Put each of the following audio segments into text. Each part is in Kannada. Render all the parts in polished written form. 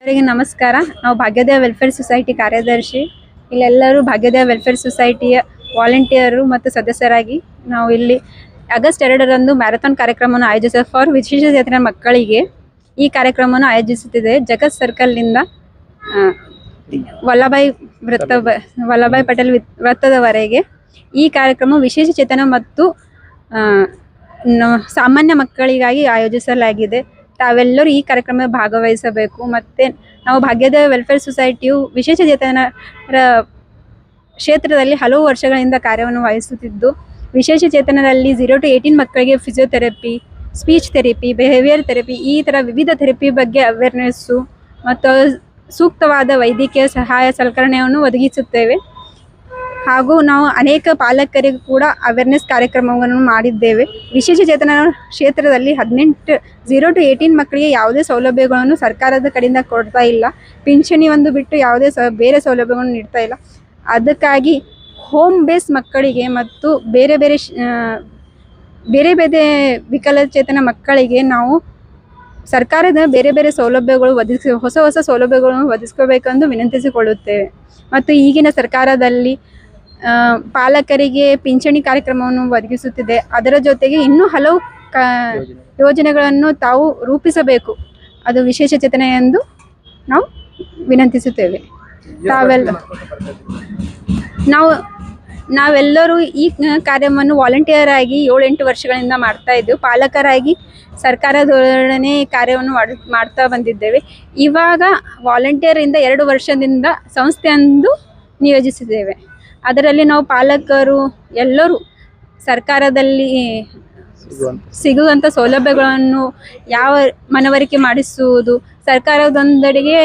ಎಲ್ಲರಿಗೆ ನಮಸ್ಕಾರ. ನಾವು ಭಾಗ್ಯೋದಯ ವೆಲ್ಫೇರ್ ಸೊಸೈಟಿ ಕಾರ್ಯದರ್ಶಿ. ಇಲ್ಲೆಲ್ಲರೂ ಭಾಗ್ಯೋದಯ ವೆಲ್ಫೇರ್ ಸೊಸೈಟಿಯ ವಾಲಂಟಿಯರು ಮತ್ತು ಸದಸ್ಯರಾಗಿ ನಾವು ಇಲ್ಲಿ ಆಗಸ್ಟ್ 2ರಂದು ಮ್ಯಾರಥಾನ್ ಕಾರ್ಯಕ್ರಮವನ್ನು ಆಯೋಜಿಸಿದ ಫಾರ್ ವಿಶೇಷಚೇತನ ಮಕ್ಕಳಿಗೆ ಈ ಕಾರ್ಯಕ್ರಮವನ್ನು ಆಯೋಜಿಸುತ್ತಿದೆ. ಜಗತ್ ಸರ್ಕಲ್ನಿಂದ ವಲ್ಲಭಾಯ್ ಪಟೇಲ್ ವೃತ್ತದವರೆಗೆ ಈ ಕಾರ್ಯಕ್ರಮ ವಿಶೇಷಚೇತನ ಮತ್ತು ಸಾಮಾನ್ಯ ಮಕ್ಕಳಿಗಾಗಿ ಆಯೋಜಿಸಲಾಗಿದೆ. ತಾವೆಲ್ಲರೂ ಈ ಕಾರ್ಯಕ್ರಮ ಭಾಗವಹಿಸಬೇಕು. ಮತ್ತು ನಾವು ಭಾಗ್ಯೋದಯ ವೆಲ್ಫೇರ್ ಸೊಸೈಟಿಯು ವಿಶೇಷಚೇತನರ ಕ್ಷೇತ್ರದಲ್ಲಿ ಹಲವು ವರ್ಷಗಳಿಂದ ಕಾರ್ಯವನ್ನು ವಹಿಸುತ್ತಿದ್ದು, ವಿಶೇಷಚೇತನರಲ್ಲಿ 0 to 18 ಮಕ್ಕಳಿಗೆ physiotherapy, speech therapy, behaviour therapy ಈ ಥರ ವಿವಿಧ ಥೆರಪಿ ಬಗ್ಗೆ ಅವೇರ್ನೆಸ್ಸು ಮತ್ತು ಸೂಕ್ತವಾದ ವೈದ್ಯಕೀಯ ಸಹಾಯ ಸಲಕರಣೆಯನ್ನು ಒದಗಿಸುತ್ತೇವೆ. ಹಾಗೂ ನಾವು ಅನೇಕ ಪಾಲಕರಿಗೂ ಕೂಡ ಅವೇರ್ನೆಸ್ ಕಾರ್ಯಕ್ರಮವನ್ನು ಮಾಡಿದ್ದೇವೆ. ವಿಶೇಷಚೇತನ ಕ್ಷೇತ್ರದಲ್ಲಿ 0 to 18 ಮಕ್ಕಳಿಗೆ ಯಾವುದೇ ಸೌಲಭ್ಯಗಳನ್ನು ಸರ್ಕಾರದ ಕಡೆಯಿಂದ ಕೊಡ್ತಾ ಇಲ್ಲ. ಪಿಂಚಣಿ ಒಂದು ಬಿಟ್ಟು ಯಾವುದೇ ಬೇರೆ ಸೌಲಭ್ಯಗಳನ್ನು ನೀಡ್ತಾ ಇಲ್ಲ. ಅದಕ್ಕಾಗಿ ಹೋಮ್ ಬೇಸ್ ಮಕ್ಕಳಿಗೆ ಮತ್ತು ಬೇರೆ ಬೇರೆ ವಿಕಲಚೇತನ ಮಕ್ಕಳಿಗೆ ನಾವು ಸರ್ಕಾರದ ಬೇರೆ ಸೌಲಭ್ಯಗಳು ಹೊಸ ಸೌಲಭ್ಯಗಳನ್ನು ಒದಗಿಸಬೇಕೆಂದು ವಿನಂತಿಸಿಕೊಳ್ಳುತ್ತೇವೆ. ಮತ್ತು ಈಗಿನ ಸರ್ಕಾರದಲ್ಲಿ ಪಾಲಕರಿಗೆ ಪಿಂಚಣಿ ಕಾರ್ಯಕ್ರಮವನ್ನು ಒದಗಿಸುತ್ತಿದೆ. ಅದರ ಜೊತೆಗೆ ಇನ್ನೂ ಹಲವು ಯೋಜನೆಗಳನ್ನು ತಾವು ರೂಪಿಸಬೇಕು. ಅದು ವಿಶೇಷಚೇತನ ಎಂದು ನಾವು ವಿನಂತಿಸುತ್ತೇವೆ. ನಾವೆಲ್ಲರೂ ಈ ಕಾರ್ಯವನ್ನು ವಾಲಂಟಿಯರ್ ಆಗಿ 7-8 ವರ್ಷಗಳಿಂದ ಮಾಡ್ತಾ ಇದ್ದೇವೆ. ಪಾಲಕರಾಗಿ ಸರ್ಕಾರದೊಡನೆ ಕಾರ್ಯವನ್ನು ಮಾಡ್ತಾ ಬಂದಿದ್ದೇವೆ. ಇವಾಗ ವಾಲಂಟಿಯರ್ ಇಂದ 2 ವರ್ಷದಿಂದ ಸಂಸ್ಥೆಯೊಂದು ನಿಯೋಜಿಸಿದ್ದೇವೆ. ಅದರಲ್ಲಿ ನಾವು ಪಾಲಕರು ಎಲ್ಲರೂ ಸರ್ಕಾರದಲ್ಲಿ ಸಿಗುವಂಥ ಸೌಲಭ್ಯಗಳನ್ನು ಮನವರಿಕೆ ಮಾಡಿಸುವುದು, ಸರ್ಕಾರದೊಂದಿಗೆ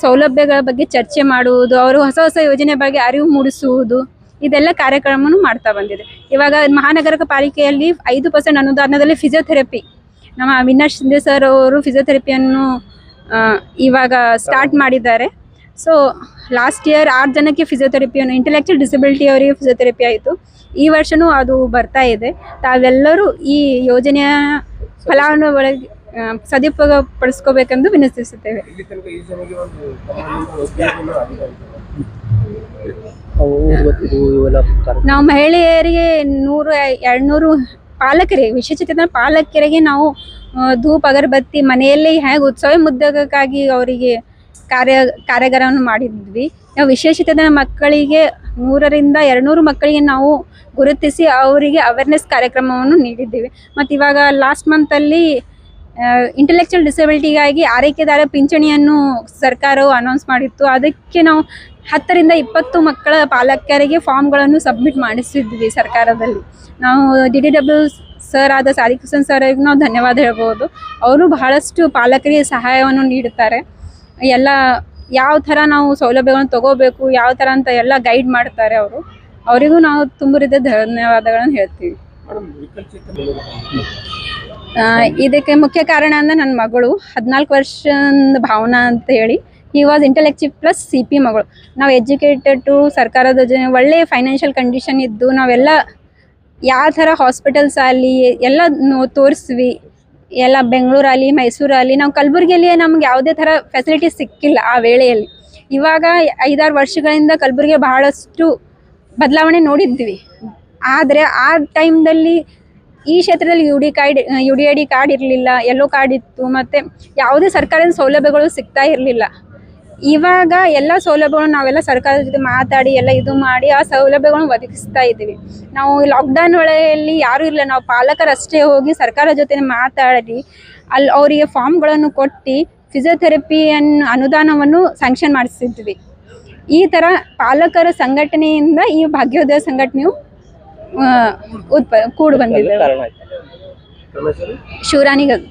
ಸೌಲಭ್ಯಗಳ ಬಗ್ಗೆ ಚರ್ಚೆ ಮಾಡುವುದು, ಅವರು ಹೊಸ ಯೋಜನೆ ಬಗ್ಗೆ ಅರಿವು ಮೂಡಿಸುವುದು, ಇದೆಲ್ಲ ಕಾರ್ಯಕ್ರಮವನ್ನು ಮಾಡ್ತಾ ಬಂದಿದೆ. ಇವಾಗ ಮಹಾನಗರ ಪಾಲಿಕೆಯಲ್ಲಿ 5% ಅನುದಾನದಲ್ಲಿ ಫಿಸಿಯೋಥೆರಪಿ ನಮ್ಮ ಅವಿನಾಶ್ ಶಿಂದೆ ಸರ್ ಅವರು ಫಿಸಿಯೋಥೆರಪಿಯನ್ನು ಇವಾಗ ಸ್ಟಾರ್ಟ್ ಮಾಡಿದ್ದಾರೆ. ಸೊ ಲಾಸ್ಟ್ ಇಯರ್ 6 ಜನಕ್ಕೆ ಫಿಸಿಯೋಥೆರಪಿಯನ್ನು, ಇಂಟೆಲೆಕ್ಚುವಲ್ ಡಿಸಬಿಲಿಟಿ ಅವರಿಗೆ ಫಿಸಿಯೋಥೆರಪಿ ಆಯಿತು. ಈ ವರ್ಷವೂ ಅದು ಬರ್ತಾ ಇದೆ. ತಾವೆಲ್ಲರೂ ಈ ಯೋಜನೆಯ ಫಲವನ್ನು ಸದುಪಯೋಗ ಪಡಿಸ್ಕೋಬೇಕೆಂದು ವಿನಂತಿಸುತ್ತೇವೆ. ನಾವು ಮಹಿಳೆಯರಿಗೆ 100-200 ಪಾಲಕರಿಗೆ, ವಿಶೇಷಚೇತನ ಪಾಲಕರಿಗೆ ನಾವು ಧೂಪ ಅಗರಬತ್ತಿ ಮನೆಯಲ್ಲೇ ಹೇಗೆ ಸ್ವಯಂ ಉದ್ಯೋಗಕ್ಕಾಗಿ ಅವರಿಗೆ ಕಾರ್ಯಾಗಾರವನ್ನು ಮಾಡಿದ್ವಿ. ನಾವು ವಿಶೇಷಚೇತನ ಮಕ್ಕಳಿಗೆ 100-200 ಮಕ್ಕಳಿಗೆ ನಾವು ಗುರುತಿಸಿ ಅವರಿಗೆ ಅವೇರ್ನೆಸ್ ಕಾರ್ಯಕ್ರಮವನ್ನು ನೀಡಿದ್ದೀವಿ. ಮತ್ತು ಇವಾಗ ಲಾಸ್ಟ್ ಮಂತಲ್ಲಿ ಇಂಟೆಲೆಕ್ಚುವಲ್ ಡಿಸಬಿಲಿಟಿಗಾಗಿ ಆರೈಕೆದಾರ ಪಿಂಚಣಿಯನ್ನು ಸರ್ಕಾರವು ಅನೌನ್ಸ್ ಮಾಡಿತ್ತು. ಅದಕ್ಕೆ ನಾವು 10-20 ಮಕ್ಕಳ ಪಾಲಕರಿಗೆ ಫಾರ್ಮ್ಗಳನ್ನು ಸಬ್ಮಿಟ್ ಮಾಡಿಸಿದ್ವಿ ಸರ್ಕಾರದಲ್ಲಿ. ನಾವು DDW ಸರ್ ಆದ ಸಾದಿಕ್ ಹುಸೇನ್ ಸರ್ಗೆ ನಾವು ಧನ್ಯವಾದ ಹೇಳ್ಬೋದು. ಅವರು ಬಹಳಷ್ಟು ಪಾಲಕರಿಗೆ ಸಹಾಯವನ್ನು ನೀಡುತ್ತಾರೆ. ಎಲ್ಲ ಯಾವ ಥರ ನಾವು ಸೌಲಭ್ಯಗಳನ್ನು ತಗೋಬೇಕು, ಯಾವ ಥರ ಅಂತ ಎಲ್ಲ ಗೈಡ್ ಮಾಡ್ತಾರೆ ಅವರು. ಅವರಿಗೂ ನಾವು ತುಂಬ ಧನ್ಯವಾದಗಳನ್ನು ಹೇಳ್ತೀವಿ. ಇದಕ್ಕೆ ಮುಖ್ಯ ಕಾರಣ ಅಂದರೆ ನನ್ನ ಮಗಳು 14 ವರ್ಷದ ಭಾವನಾ ಅಂತ ಹೇಳಿ, he was intellectual plus CP ಮಗಳು. ನಾವು ಎಜುಕೇಟೆಡ್ ಟು ಸರ್ಕಾರದ ಒಳ್ಳೆಯ ಫೈನಾನ್ಷಿಯಲ್ ಕಂಡೀಷನ್ ಇದ್ದು ನಾವೆಲ್ಲ ಯಾವ ಥರ ಹಾಸ್ಪಿಟಲ್ಸ್ ಆಗಲಿ ಎಲ್ಲ ತೋರಿಸ್ವಿ. ಎಲ್ಲ ಬೆಂಗಳೂರಲ್ಲಿ, ಮೈಸೂರಲ್ಲಿ, ನಾವು ಕಲಬುರಗಿಯಲ್ಲಿ ನಮ್ಗೆ ಯಾವುದೇ ಥರ ಫೆಸಿಲಿಟಿ ಸಿಕ್ಕಿಲ್ಲ ಆ ವೇಳೆಯಲ್ಲಿ. ಇವಾಗ 5-6 ವರ್ಷಗಳಿಂದ ಕಲಬುರಗಿ ಬಹಳಷ್ಟು ಬದಲಾವಣೆ ನೋಡಿದ್ವಿ. ಆದರೆ ಆ ಟೈಮ್ದಲ್ಲಿ ಈ ಕ್ಷೇತ್ರದಲ್ಲಿ UDID ಕಾರ್ಡ್ ಇರಲಿಲ್ಲ, ಯೆಲ್ಲೋ ಕಾರ್ಡ್ ಇತ್ತು, ಮತ್ತು ಯಾವುದೇ ಸರ್ಕಾರದ ಸೌಲಭ್ಯಗಳು ಸಿಗ್ತಾ ಇರಲಿಲ್ಲ. ಇವಾಗ ಎಲ್ಲ ಸೌಲಭ್ಯಗಳು ನಾವೆಲ್ಲ ಸರ್ಕಾರದ ಜೊತೆ ಮಾತಾಡಿ ಎಲ್ಲ ಇದು ಮಾಡಿ ಆ ಸೌಲಭ್ಯಗಳನ್ನು ಒದಗಿಸ್ತಾ ಇದ್ದೀವಿ. ನಾವು ಲಾಕ್ಡೌನ್ ವೇಳೆಯಲ್ಲಿ ಯಾರೂ ಇಲ್ಲ, ನಾವು ಪಾಲಕರಷ್ಟೇ ಹೋಗಿ ಸರ್ಕಾರ ಜೊತೆ ಮಾತಾಡಿ ಅಲ್ಲಿ ಅವರಿಗೆ ಫಾರ್ಮ್ಗಳನ್ನು ಕೊಟ್ಟು ಫಿಸಿಯೋಥೆರಪಿಯನ್ನು ಅನುದಾನವನ್ನು ಸ್ಯಾಂಕ್ಷನ್ ಮಾಡಿಸಿದ್ವಿ. ಈ ಥರ ಪಾಲಕರ ಸಂಘಟನೆಯಿಂದ ಈ ಭಾಗ್ಯೋದಯ ಸಂಘಟನೆಯು ಕೂಡು ಬಂದಿದೆ. ಶಿವರಾಣಿ ಗಗ್